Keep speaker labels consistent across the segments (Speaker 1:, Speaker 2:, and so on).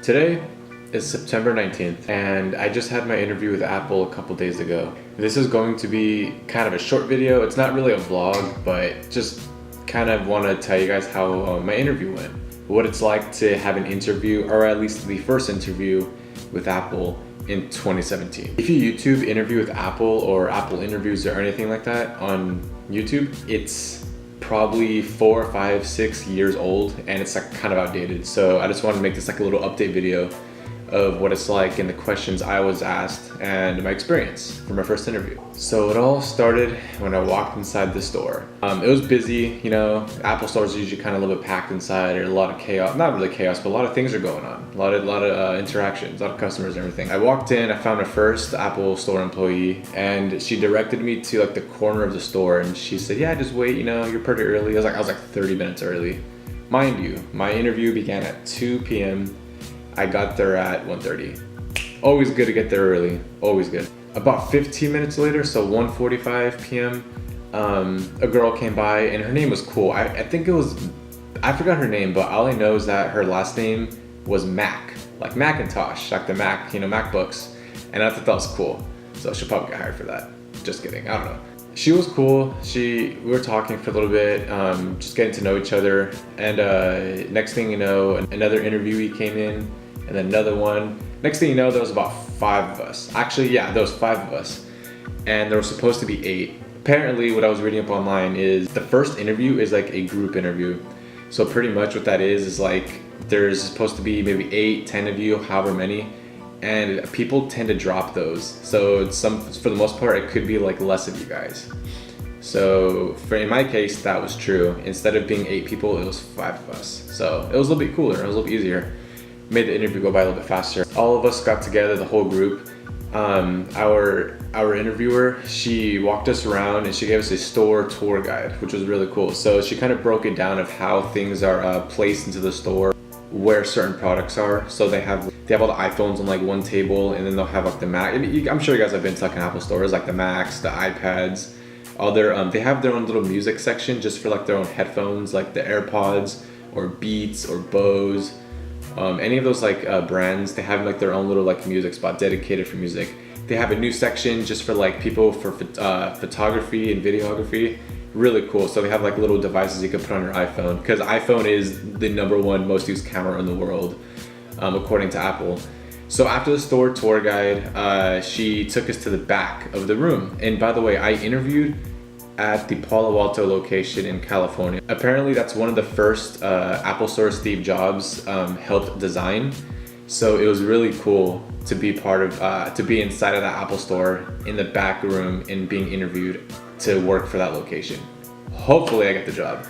Speaker 1: Today is September 19th and I just had my interview with Apple a couple days ago. This is going to be kind of a short video. It's not really a vlog, but just kind of want to tell you guys how my interview went. What it's like to have an interview, or at least the first interview with Apple in 2017. If you YouTube interview with Apple or Apple interviews or anything like that on YouTube, it's probably 4, 5, 6 years old and it's like kind of outdated. So I just wanted to make this like a little update video of what it's like and the questions I was asked and my experience for my first interview. So it all started when I walked inside the store. It was busy, you know, Apple stores are usually kind of a little bit packed inside, or a lot of chaos, not really chaos, but a lot of things are going on. A lot of interactions, a lot of customers and everything. I walked in, I found my first Apple store employee and she directed me to like the corner of the store and she said, yeah, just wait, you know, you're pretty early. I was like 30 minutes early. Mind you, my interview began at 2 p.m. I got there at 1:30. Always good to get there early, always good. About 15 minutes later, so 1:45 p.m., a girl came by and her name was cool. I think it was, I forgot her name, but all I know is that her last name was Mac, like Macintosh, like the Mac, you know, MacBooks. And I thought that was cool. So she'll probably get hired for that. Just kidding, I don't know. She was cool. We were talking for a little bit, just getting to know each other. And next thing you know, another interviewee came in, and then another one. Next thing you know, there was about 5 of us. Actually, yeah, there was 5 of us. And there was supposed to be 8. Apparently, what I was reading up online is the first interview is like a group interview. So pretty much what that is like there's supposed to be maybe 8, 10 of you, however many. And people tend to drop those. So for the most part, it could be like less of you guys. So in my case, that was true. Instead of being 8 people, it was 5 of us. So it was a little bit cooler, it was a little bit easier. Made the interview go by a little bit faster. All of us got together, the whole group. Our interviewer, she walked us around and she gave us a store tour guide, which was really cool. So she kind of broke it down of how things are placed into the store, where certain products are. So they have all the iPhones on like one table, and then they'll have like the Mac. I'm sure you guys have been to like an Apple stores, like the Macs, the iPads, all their they have their own little music section just for like their own headphones, like the AirPods or Beats or Bose. Any of those like brands, they have like their own little like music spot dedicated for music. They have a new section just for like people for photography and videography. Really cool. So they have like little devices you can put on your iPhone, because iPhone is the #1 most used camera in the world, according to Apple. So after the store tour guide, she took us to the back of the room. And by the way, I interviewed at the Palo Alto location in California. Apparently that's one of the first Apple stores Steve Jobs helped design. So it was really cool to be part of, to be inside of that Apple store in the back room and being interviewed to work for that location. Hopefully I get the job,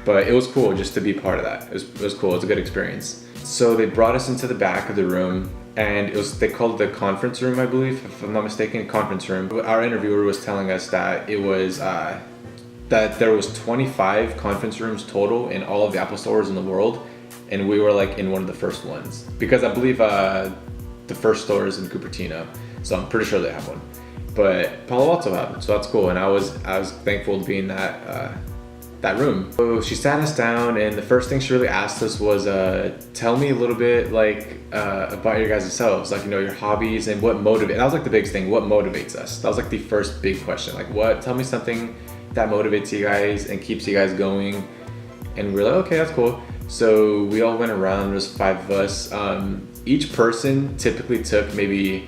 Speaker 1: but it was cool just to be part of that. It was cool, it was a good experience. So they brought us into the back of the room, and they called it the conference room, I believe, if I'm not mistaken, conference room. Our interviewer was telling us that it was, that there was 25 conference rooms total in all of the Apple stores in the world, and we were like in one of the first ones. Because I believe the first store is in Cupertino, so I'm pretty sure they have one. But Palo Alto had one, so that's cool, and I was thankful to be in that room. So she sat us down, and the first thing she really asked us was, tell me a little bit like about your guys' selves, like, you know, your hobbies and what motivates. That was like the biggest thing, what motivates us. That was like the first big question, like tell me something that motivates you guys and keeps you guys going. And we're like, okay, that's cool. So we all went around, there's 5 of us. Each person typically took maybe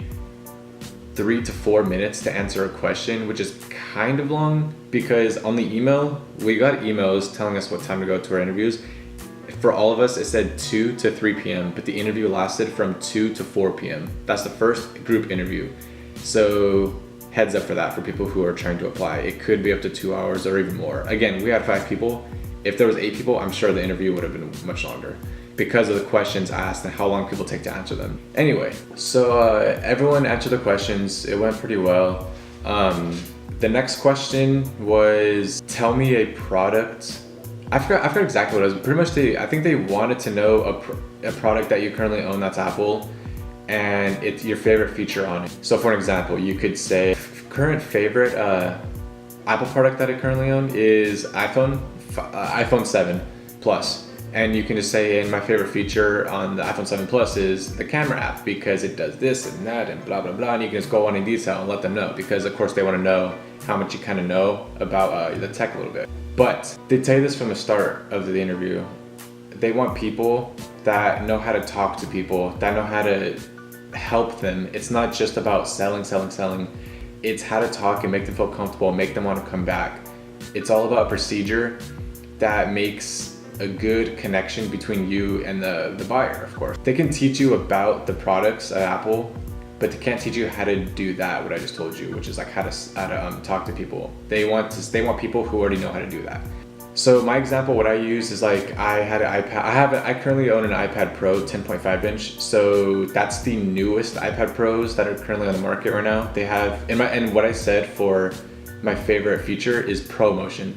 Speaker 1: 3 to 4 minutes to answer a question, which is kind of long, because on the email, we got emails telling us what time to go to our interviews. For all of us, it said 2 to 3 p.m., but the interview lasted from 2 to 4 p.m. That's the first group interview. So heads up for that for people who are trying to apply. It could be up to 2 hours or even more. Again, we had 5 people. If there was 8 people, I'm sure the interview would have been much longer because of the questions asked and how long people take to answer them. Anyway, so everyone answered the questions. It went pretty well. The next question was, tell me a product. I forgot exactly what it was. Pretty much I think they wanted to know a product that you currently own that's Apple, and it's your favorite feature on it. So for an example, you could say, current favorite Apple product that I currently own is iPhone 7 Plus. And you can just say, and my favorite feature on the iPhone 7 Plus is the camera app because it does this and that and blah, blah, blah. And you can just go on in detail and let them know because of course they want to know how much you kind of know about the tech a little bit. But they tell you this from the start of the interview. They want people that know how to talk to people, that know how to help them. It's not just about selling. It's how to talk and make them feel comfortable, make them want to come back. It's all about procedure that makes a good connection between you and the buyer, of course. They can teach you about the products at Apple, but they can't teach you how to do that, what I just told you, which is like how to talk to people. They want people who already know how to do that. So my example, what I use is like I had an iPad. I currently own an iPad Pro 10.5 inch. So that's the newest iPad Pros that are currently on the market right now. They have and what I said for my favorite feature is ProMotion.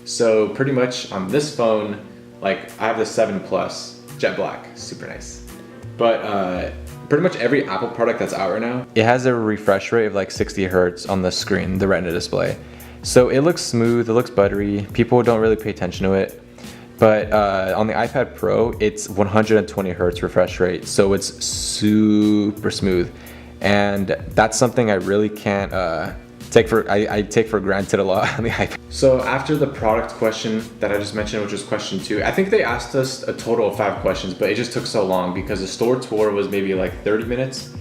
Speaker 1: So pretty much on this phone, like I have the 7 Plus jet black, super nice. But pretty much every Apple product that's out right now, it has a refresh rate of like 60 hertz on the screen, the Retina display. So it looks smooth, it looks buttery. People don't really pay attention to it. But on the iPad Pro, it's 120 hertz refresh rate. So it's super smooth. And that's something I really can't take for granted a lot on the iPad. So after the product question that I just mentioned, which was question 2, I think they asked us a total of 5 questions, but it just took so long because the store tour was maybe like 30 minutes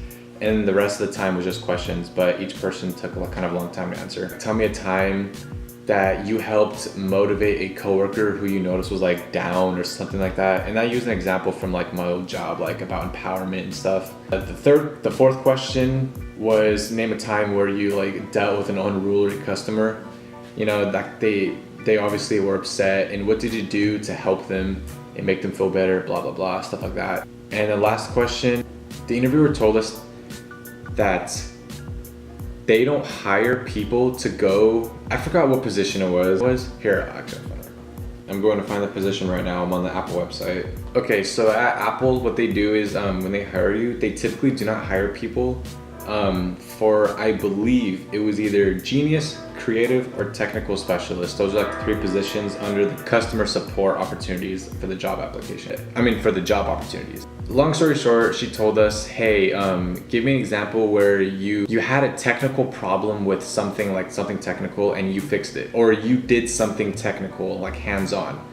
Speaker 1: and the rest of the time was just questions, but each person took a kind of long time to answer. Tell me a time that you helped motivate a coworker who you noticed was like down or something like that. And I used an example from like my old job, like about empowerment and stuff. The fourth question was name a time where you like dealt with an unruly customer. You know, that they obviously were upset, and what did you do to help them and make them feel better, blah, blah, blah, stuff like that. And the last question, the interviewer told us that they don't hire people to go, I forgot what position it was. Here, actually, I'm going to find the position right now. I'm on the Apple website. Okay, so at Apple, what they do is when they hire you, they typically do not hire people for, I believe it was either genius, creative, or technical specialist. Those are like the 3 positions under the customer support opportunities for the job application. For the job opportunities. Long story short, she told us, hey, give me an example where you had a technical problem with something technical and you fixed it, or you did something technical, like hands-on.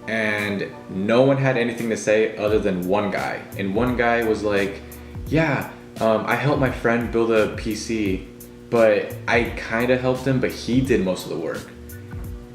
Speaker 1: And no one had anything to say other than one guy. And one guy was like, yeah, I helped my friend build a PC, but I kind of helped him, but he did most of the work.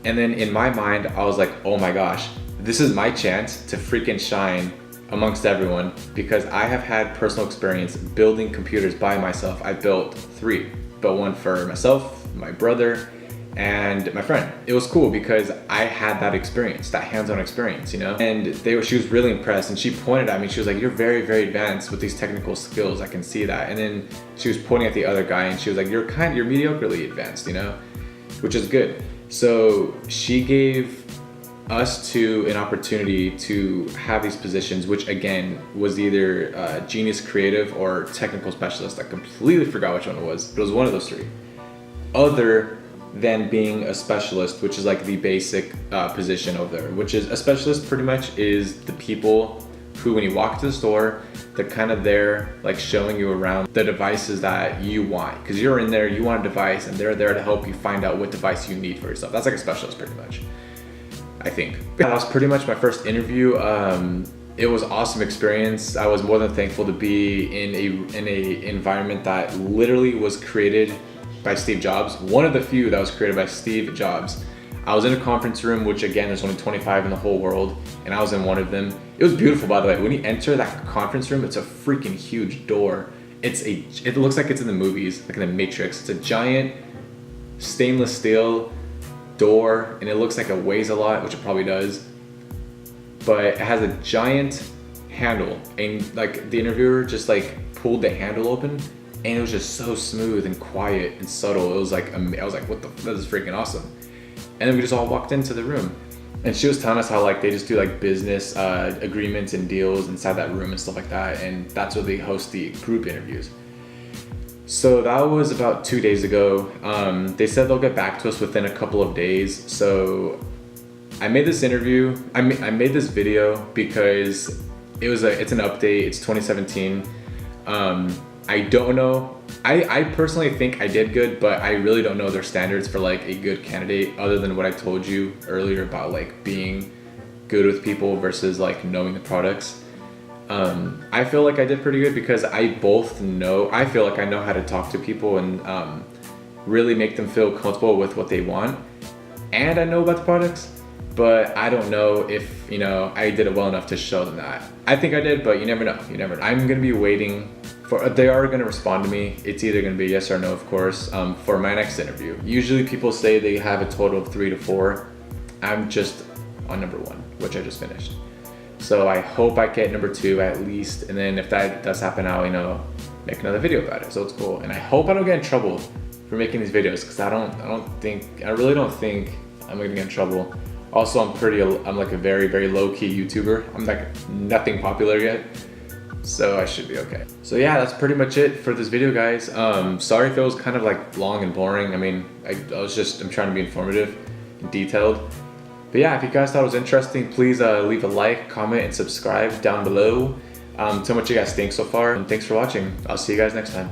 Speaker 1: And then in my mind, I was like, oh my gosh, this is my chance to freaking shine amongst everyone, because I have had personal experience building computers by myself. I built 3, but one for myself, my brother, and my friend. It was cool because I had that experience, that hands-on experience, you know? And she was really impressed, and she pointed at me, she was like, you're very, very advanced with these technical skills, I can see that. And then she was pointing at the other guy and she was like, you're mediocrely advanced, you know? Which is good. So she gave us an opportunity to have these positions, which again was either genius, creative, or technical specialist. I completely forgot which one it was, but it was one of those 3. Other than being a specialist, which is like the basic position over there, which is a specialist pretty much is the people who, when you walk to the store, they're kind of there like showing you around the devices that you want, because you're in there, you want a device, and they're there to help you find out what device you need for yourself. That's like a specialist pretty much, I think. That was pretty much my first interview. It was an awesome experience. I was more than thankful to be in a environment that literally was created by Steve Jobs, one of the few that was created by Steve Jobs. I was in a conference room, which again, there's only 25 in the whole world, and I was in one of them. It was beautiful, by the way. When you enter that conference room, it's a freaking huge door. It looks like it's in the movies, like in the Matrix. It's a giant stainless steel door, and it looks like it weighs a lot, which it probably does. But it has a giant handle, and like the interviewer just like pulled the handle open, and it was just so smooth and quiet and subtle. It was like, I was like, this is freaking awesome. And then we just all walked into the room, and she was telling us how like they just do like business agreements and deals inside that room and stuff like that, and that's where they host the group interviews. So that was about 2 days ago. They said they'll get back to us within a couple of days. So I made this interview, I made this video because it's an update, it's 2017. I don't know, I personally think I did good, but I really don't know their standards for like a good candidate other than what I told you earlier about like being good with people versus like knowing the products. I feel like I did pretty good because I feel like I know how to talk to people and really make them feel comfortable with what they want. And I know about the products, but I don't know if, you know, I did it well enough to show them that. I think I did, but you never know, I'm gonna be waiting they are gonna respond to me. It's either gonna be yes or no, of course, for my next interview. Usually people say they have a total of 3 to 4. I'm just on number 1, which I just finished. So I hope I get number 2 at least, and then if that does happen, I'll, you know, make another video about it. So it's cool, and I hope I don't get in trouble for making these videos because I really don't think I'm gonna get in trouble. Also, I'm like a very, very low-key YouTuber. I'm like nothing popular yet, so I should be okay. So yeah, that's pretty much it for this video, guys. Sorry if it was kind of like long and boring. I mean, I'm trying to be informative and detailed. But yeah, if you guys thought it was interesting, please leave a like, comment, and subscribe down below. Tell me what you guys think so far, and thanks for watching. I'll see you guys next time.